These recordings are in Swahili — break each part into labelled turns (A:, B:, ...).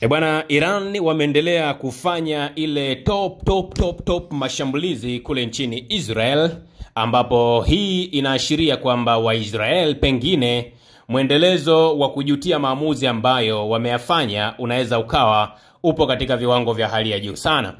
A: Bwana, Iran wameendelea kufanya ile top mashambulizi kule nchini Israel, ambapo hii inaashiria kwamba Waisrael pengine mwendelezo wa kujutia maamuzi ambayo wameyafanya unaweza ukawa upo katika viwango vya hali ya juu sana.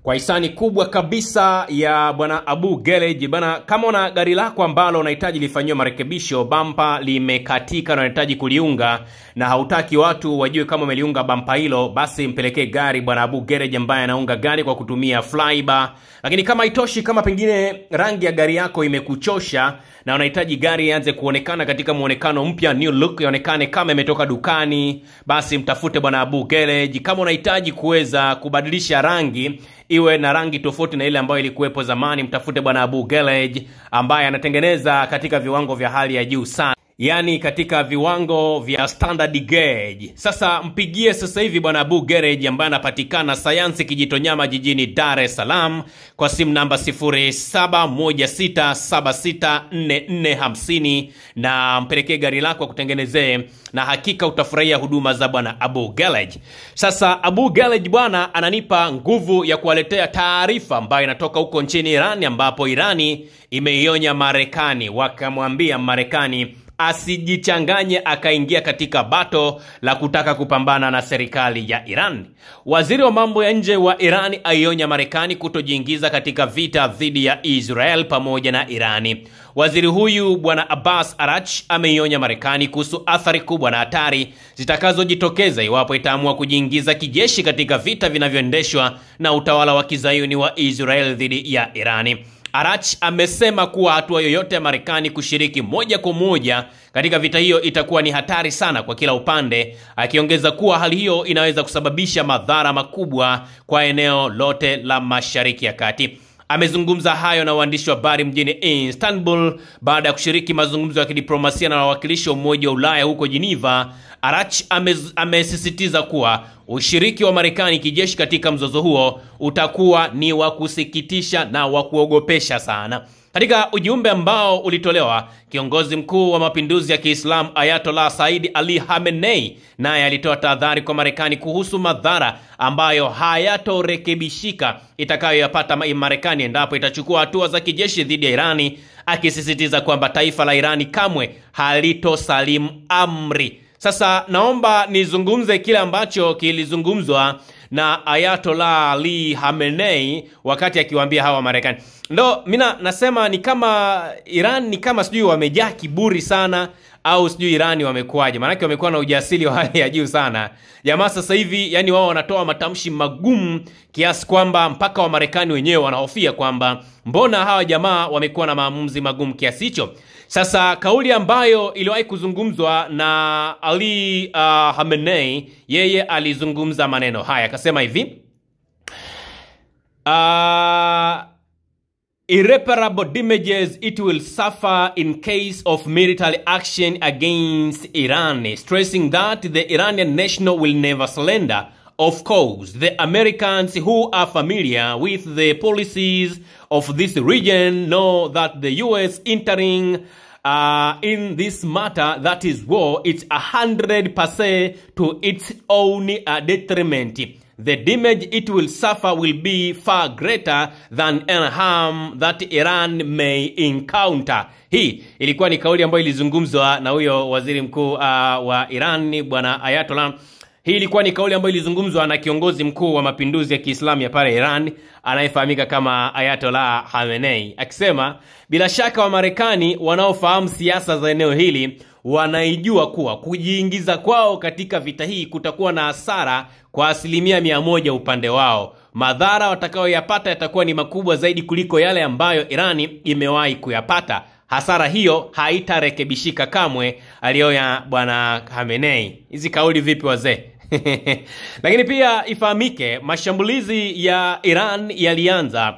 A: Kwa hisani kubwa kabisa ya bwana Abu Ghalej, bwana, kama una gari lako ambalo unahitaji lifanywe marekebisho, bampa limekatika na unahitaji kuliunga na hautaki watu wajue kama umeliunga bampa hilo, basi mpelekee gari bwana Abu Ghalej ambaye anaunga gari kwa kutumia flybar. Lakini kama haitoshi, kama pengine rangi ya gari yako imekuchosha na unahitaji gari ianze kuonekana katika muonekano mpya, new look, ionekane kama imetoka dukani, basi mtafute bwana Abu Ghalej. Kama unahitaji kuweza kubadilisha rangi iwe na rangi tofauti na ile ambayo ilikuwepo zamani, mtafute bwana Abu Ghalej ambaye anatengeneza katika viwango vya hali ya juu sana, yani katika viwango vya standard gauge. Sasa mpigie sasa hivi bwana Abu Ghalej ambaye anapatikana Sayansi Kijitonyama jijini Dar es Salaam kwa simu namba 0716764450 na mpelekee gari lako kutengenezee, na hakika utafurahia huduma za bwana Abu Ghalej. Sasa Abu Ghalej bwana ananipa nguvu ya kuwaletea taarifa ambayo inatoka huko nchini Iran, ambapo Irani imeionya Marekani, wakamwambia Marekani asijichanganye akaingia katika bato la kutaka kupambana na serikali ya Iran. Waziri wa mambo ya nje wa Iran aionya Marekani kutojiingiza katika vita dhidi ya Israel pamoja na Irani. Waziri huyu bwana Abbas Araghchi ameionya Marekani kuhusu athari kubwa na hatari zitakazojitokeza iwapo itaamua kujiingiza kijeshi katika vita vinavyoendeshwa na utawala wa kizayuni wa Israel dhidi ya Irani. Araghchi amesema kuwa hatua yoyote ya Marekani kushiriki moja kwa moja katika vita hiyo itakuwa ni hatari sana kwa kila upande, akiongeza kuwa hali hiyo inaweza kusababisha madhara makubwa kwa eneo lote la Mashariki ya Kati. Amezungumza hayo na waandishi wa habari mjini Istanbul baada ya kushiriki mazungumzo ya kidiplomasia na wawakilishi wa Umoja wa Ulaya huko Geneva. Araghchi amesisitiza kuwa ushiriki wa Marekani kijeshi katika mzozo huo utakuwa ni wa kusikitisha na wa kuogopesha sana. Katika ujumbe ambao ulitolewa, kiongozi mkuu wa mapinduzi ya Kiislamu Ayatollah Said Ali Khamenei naye alitoa tahadhari kwa Marekani kuhusu madhara ambayo hayatorekebishika itakayoyapata Marekani endapo itachukua hatua za kijeshi dhidi ya Irani, akisisitiza kwamba taifa la Irani kamwe halitosalimu amri. Sasa naomba nizungumze kile ambacho kilizungumzwa na Ayatollah Ali Khamenei wakati akiwaambia hawa Marekani. Ndo mina nasema ni kama Iran ni kama sijui wamejaa kiburi sana, au sijui Irani wamekuaje, maanake wamekuwa na ujasiri wa hali ya juu sana. Jamaa sasa hivi yani wao wanatoa matamshi magumu kiasi kwamba mpaka wa Marekani wenyewe wanahofia kwamba mbona hawa jamaa wamekuwa na maamuzi magumu kiasi hicho. Sasa kauli ambayo iliwahi kuzungumzwa na Ali Khamenei, yeye alizungumza maneno haya, akasema hivi: irreparable damages it will suffer in case of military action against Iran, stressing that the Iranian nation will never surrender. Of course, the Americans who are familiar with the policies of this region know that the US entering in this matter, that is war, it's 100% to its own detriment. The damage it will suffer will be far greater than any harm that Iran may encounter. Hii ilikuwa ni kauli ambayo ilizungumzwa na huyo waziri mkuu wa Iran bwana Ayatollah. Hii ilikuwa ni kauli ambayo ilizungumzwa na kiongozi mkuu wa mapinduzi ya Kiislamu ya pale Iran anayefahamika kama Ayatollah Khamenei, akisema bila shaka wa Marekani wanaofahamu siasa za eneo hili wanaijua kuwa kujiingiza kwao katika vita hii kutakuwa na hasara kwa 100% upande wao. Madhara watakayoyapata yatakuwa ni makubwa zaidi kuliko yale ambayo Irani imewahi kuyapata. Hasara hiyo haitarekebishika kamwe, alionya bwana Khamenei. Hizi kauli vipi wazee? Lakini pia ifahamike mashambulizi ya Iran yalianza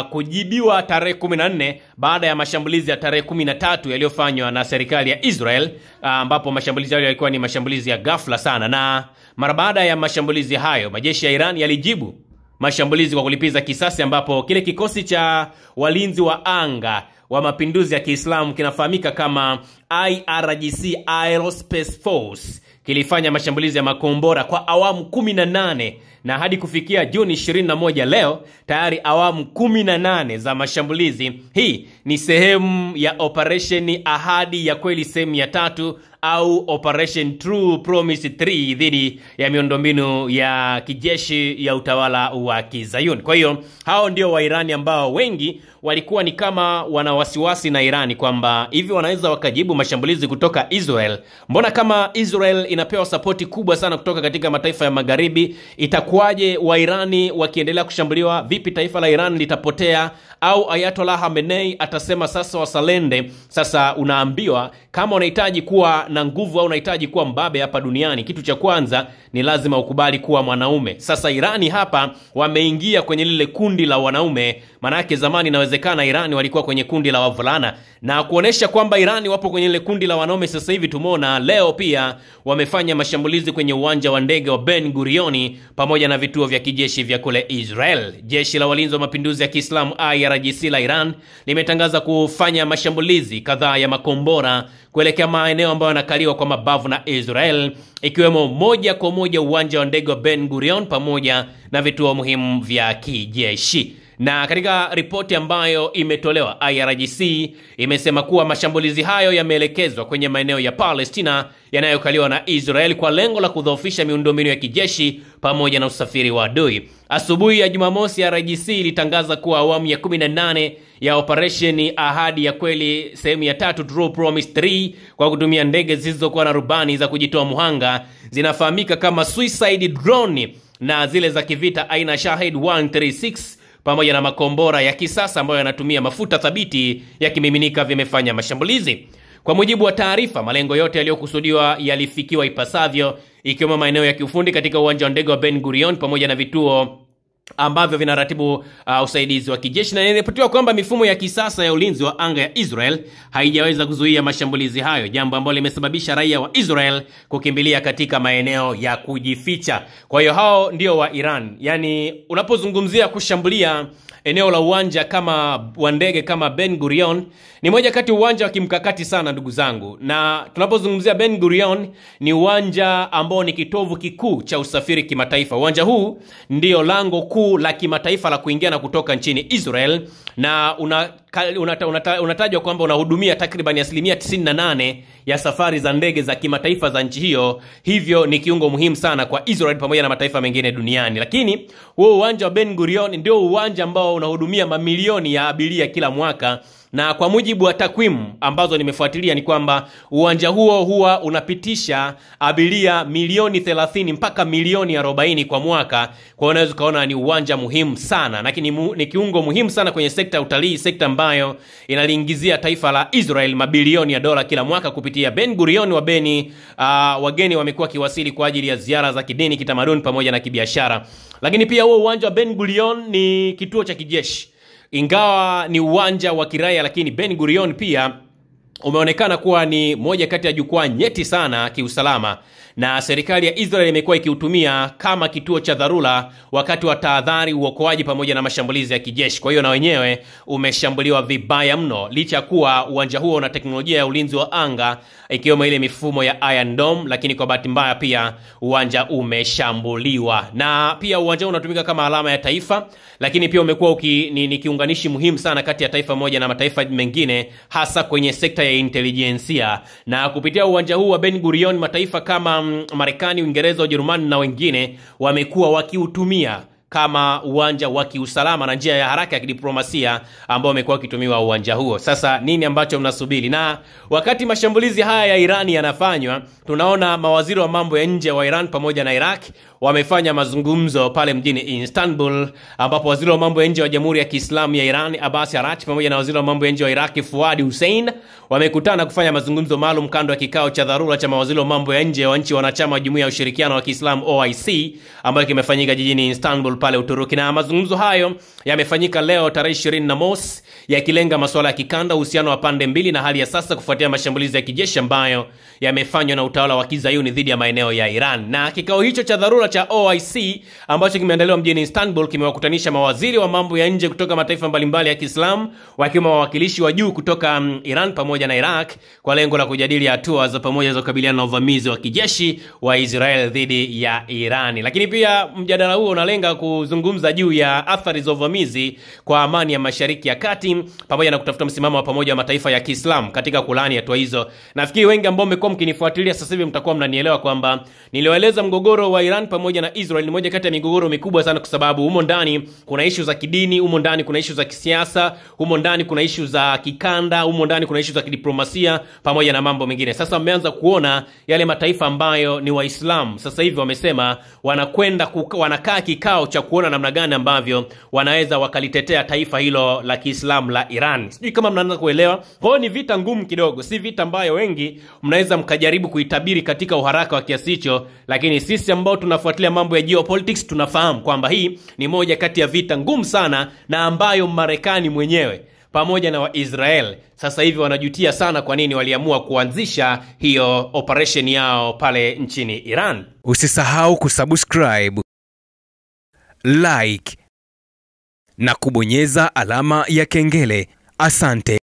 A: kujibiwa tarehe 14 baada ya mashambulizi ya tarehe 13 yaliyofanywa na serikali ya Israel, ambapo mashambulizi hayo yalikuwa ni mashambulizi ya ghafla sana. Na mara baada ya mashambulizi hayo, majeshi ya Iran yalijibu mashambulizi kwa kulipiza kisasi, ambapo kile kikosi cha walinzi wa anga wa mapinduzi ya Kiislamu kinafahamika kama IRGC Aerospace Force kilifanya mashambulizi ya makombora kwa awamu 18 na hadi kufikia Juni 21 leo tayari awamu 18 za mashambulizi. Hii ni sehemu ya Operation Ahadi ya Kweli sehemu ya 3 au Operation True Promise 3 dhidi ya miundombinu ya kijeshi ya utawala wa Kizayuni. Kwa hiyo hao ndio wa Irani ambao wengi walikuwa ni kama wana wasiwasi na Irani kwamba hivi wanaweza wakajibu mashambulizi kutoka Israel. Mbona kama Israel inapewa sapoti kubwa sana kutoka katika mataifa ya magharibi, itakuwaje wa Irani wakiendelea kushambuliwa? Vipi taifa la Iran litapotea? Au Ayatollah Khamenei atasema sasa wasalende? Sasa unaambiwa kama unahitaji kuwa na nguvu au unahitaji kuwa mbabe hapa duniani, kitu cha kwanza ni lazima ukubali kuwa mwanaume. Sasa Irani hapa wameingia kwenye lile kundi la wanaume. Manake zamani inawezekana Irani walikuwa kwenye kundi la wavulana, na kuonesha kwamba Irani wapo kwenye lile kundi la wanaume. Sasa hivi tumeona leo pia wamefanya mashambulizi kwenye uwanja wa ndege wa Ben Gurion pamoja na vituo vya kijeshi vya kule Israel. Jeshi la Walinzi wa Mapinduzi ya Kiislamu IRGC la Iran limetangaza kufanya mashambulizi kadhaa ya makombora kuelekea maeneo ambayo yanakaliwa kwa mabavu na Israel, ikiwemo moja kwa moja uwanja wa ndege wa Ben Gurion pamoja na vituo muhimu vya kijeshi. Na katika ripoti ambayo imetolewa, IRGC imesema kuwa mashambulizi hayo yameelekezwa kwenye maeneo ya Palestina yanayokaliwa na Israel kwa lengo la kudhoofisha miundombinu ya kijeshi pamoja na usafiri wa adui. Asubuhi ya Jumamosi, IRGC ilitangaza kuwa awamu ya 18 ya Operation Ahadi ya Kweli sehemu ya 3 True Promise 3 kwa kutumia ndege zisizokuwa na rubani za kujitoa muhanga zinafahamika kama suicide drone na zile za kivita aina Shahid 136 pamoja na makombora ya kisasa ambayo yanatumia mafuta thabiti ya kimiminika vimefanya mashambulizi. Kwa mujibu wa taarifa, malengo yote yaliyokusudiwa yalifikiwa ipasavyo, ikiwemo maeneo ya kiufundi katika uwanja wa ndege wa Ben Gurion pamoja na vituo ambavyo vinaratibu usaidizi wa kijeshi. Na inaripotiwa kwamba mifumo ya kisasa ya ulinzi wa anga ya Israel haijaweza kuzuia mashambulizi hayo, jambo ambalo limesababisha raia wa Israel kukimbilia katika maeneo ya kujificha. Kwa hiyo hao ndio wa Iran. Yani unapozungumzia kushambulia eneo la uwanja kama wa ndege kama Ben Gurion, ni moja kati uwanja wa kimkakati sana ndugu zangu. Na tunapozungumzia Ben Gurion ni uwanja ambao ni kitovu kikuu cha usafiri kimataifa. Uwanja huu ndio lango kuu la kimataifa la kuingia na kutoka nchini Israel, na unatajwa kwamba unahudumia takriban 98% ya safari za ndege za kimataifa za nchi hiyo. Hivyo ni kiungo muhimu sana kwa Israel pamoja na mataifa mengine duniani. Lakini huo uwanja wa Ben Gurion ndio uwanja ambao unahudumia mamilioni ya abiria kila mwaka, na kwa mujibu wa takwimu ambazo nimefuatilia ni kwamba uwanja huo huwa unapitisha abiria milioni 30 mpaka milioni 40 kwa mwaka. Kwa hiyo unaweza kuona ni uwanja muhimu sana, lakini ni kiungo muhimu sana kwenye sekta ya utalii, sekta ambayo inaliingizia taifa la Israel mabilioni ya dola kila mwaka kupitia Ben Gurion. Wageni wamekuwa kiwasili kwa ajili ya ziara za kidini, kitamaduni pamoja na kibiashara. Lakini pia huo uwanja wa Ben Gurion ni kituo cha kijeshi. Ingawa ni uwanja wa kiraia, lakini Ben Gurion pia umeonekana kuwa ni moja kati ya jukwaa nyeti sana kiusalama, na serikali ya Israel imekuwa ikiutumia kama kituo cha dharura wakati wa tahadhari, uokoaji pamoja na mashambulizi ya kijeshi. Kwa hiyo na wenyewe umeshambuliwa vibaya mno, licha kuwa uwanja huo una teknolojia ya ulinzi wa anga ikiwemo ile mifumo ya Iron Dome, lakini kwa bahati mbaya pia uwanja umeshambuliwa. Na pia uwanja unatumika kama alama ya taifa, lakini pia umekuwa ni kiunganishi muhimu sana kati ya taifa moja na mataifa mengine, hasa kwenye sekta ya intelijensia. Na kupitia uwanja huu wa Ben Gurion, mataifa kama Marekani, Uingereza, Ujerumani na wengine wamekuwa wakiutumia kama uwanja wa kiusalama na njia ya haraka ya kidiplomasia ambao umekuwa ukitumiwa uwanja huo. Sasa nini ambacho mnasubiri? Na wakati mashambulizi haya ya Irani yanafanywa, tunaona mawaziri wa mambo ya nje wa Iran pamoja na Iraq wamefanya mazungumzo pale mjini Istanbul, ambapo waziri wa mambo ya nje wa Jamhuri ya Kiislamu ya Iran Abbas Araghchi pamoja na waziri wa mambo ya nje wa Iraq Fuad Hussein wamekutana kufanya mazungumzo maalum kando ya kikao cha dharura cha mawaziri wa mambo ya nje wa nchi wanachama wa Jumuiya ya Ushirikiano wa Kiislamu OIC ambayo kimefanyika jijini Istanbul pale Uturuki. Na mazungumzo hayo yamefanyika leo tarehe 21 yakilenga masuala ya kikanda, uhusiano wa pande mbili na hali ya sasa kufuatia mashambulizi ya kijeshi ambayo yamefanywa na utawala wa Kizayuni dhidi ya maeneo ya Iran. Na kikao hicho cha dharura cha OIC ambacho kimeandaliwa mjini Istanbul kimewakutanisha mawaziri wa mambo ya nje kutoka mataifa mbalimbali ya Kiislamu, wakiwa wawakilishi wa juu kutoka Iran pamoja na Iraq, kwa lengo la kujadili hatua za pamoja za kukabiliana na uvamizi wa kijeshi wa Israel dhidi ya Iran. Lakini pia mjadala huo unalenga kuzungumza juu ya athari za uvamizi kwa amani ya Mashariki ya Kati pamoja na kutafuta msimamo wa pamoja wa mataifa ya Kiislamu katika kulani hatua hizo. Nafikiri wengi ambao mmekuwa mkinifuatilia sasa hivi mtakuwa mnanielewa kwamba nilieleza mgogoro wa Iran pamoja na Israel ni moja kati ya migogoro mikubwa sana, kwa sababu humo ndani kuna issue za kidini, humo ndani kuna issue za kisiasa, humo ndani kuna issue za kikanda, humo ndani kuna issue za kidiplomasia pamoja na mambo mengine. Sasa mmeanza kuona yale mataifa ambayo ni Waislamu sasa hivi wamesema wanakaa kikao cha kuona namna gani ambavyo wanaweza wakalitetea taifa hilo la Kiislamu la Iran. Sijui kama mnaanza kuelewa. Kwa hiyo ni vita ngumu kidogo, si vita ambayo wengi mnaweza mkajaribu kuitabiri katika uharaka wa kiasi hicho, lakini sisi ambao tunafuatilia mambo ya geopolitics tunafahamu kwamba hii ni moja kati ya vita ngumu sana, na ambayo Marekani mwenyewe pamoja na Waisrael sasa hivi wanajutia sana kwa nini waliamua kuanzisha hiyo operation yao pale nchini Iran.
B: Usisahau kusubscribe, like na kubonyeza alama ya kengele. Asante.